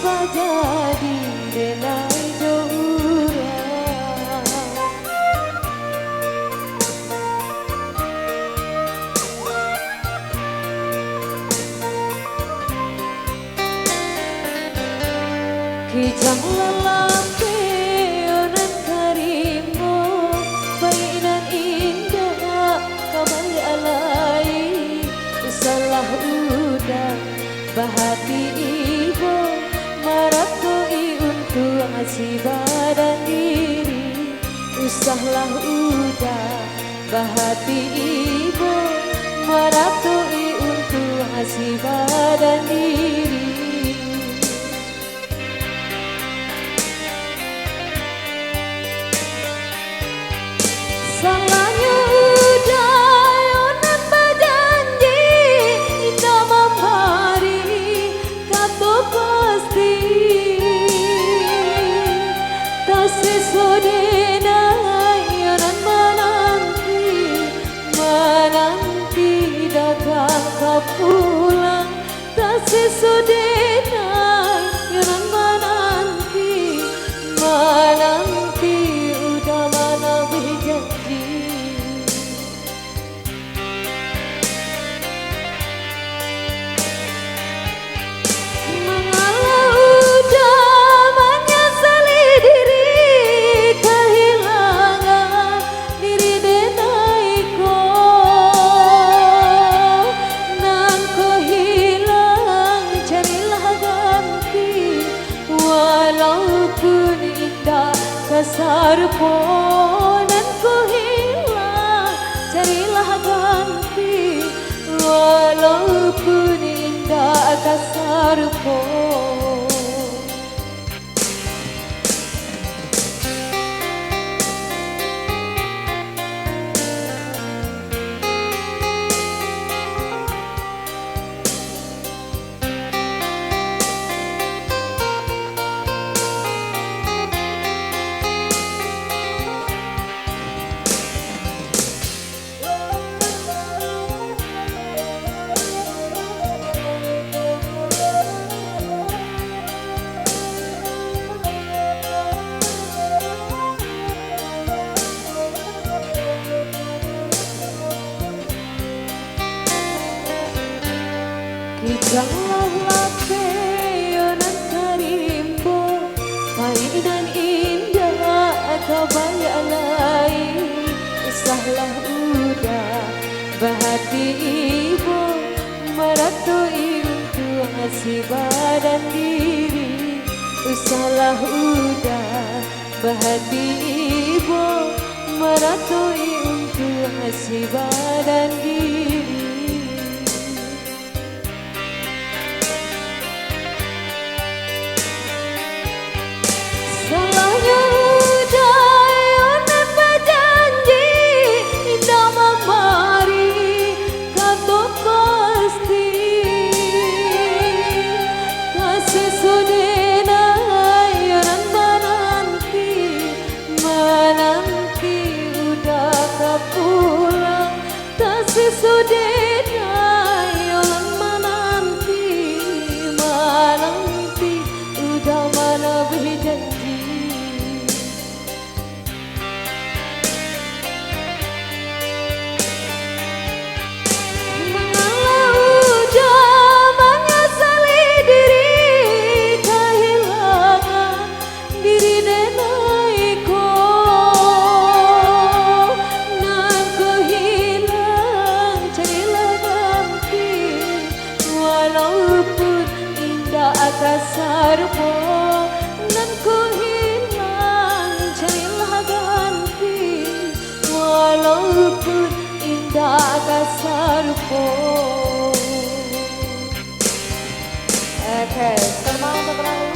coba jadi denai dorang. Kijang lalaki onan karimo bainan indah kabali alai salah udah bahati ibu maratoi untuk ngasih badan diri usahlah udah bahati ibu maratoi untuk ngasih badan diri. Salahnya udah onan berjanji indah memari kata pasti tak sesodena onan menanti datang kau pulang tak sesodena onan menanti udah mana berjanji. Mengalah udah menyesali diri kehilangan diri denaiku nang ko hilang carilah ganti walaupun indah kasar pun nan ko hilang carilah ganti walaupun indah kasar pun. Kijanglah laki onan karimbo mainan indah atau banyak lain usahlah udah bahati ibu meratoi untuk ngasih badan diri usahlah udah bahati ibu meratoi untuk ngasih badan diri. Salahnya udah onan berjanji indah memari kata pasti kasih sudena onan menanti udah kau pulang kasih sudena onan menanti udah mana berjanji. Kasar pun nan ku hilang carilah ganti walaupun indah kasar pun. Oke, selamat untuk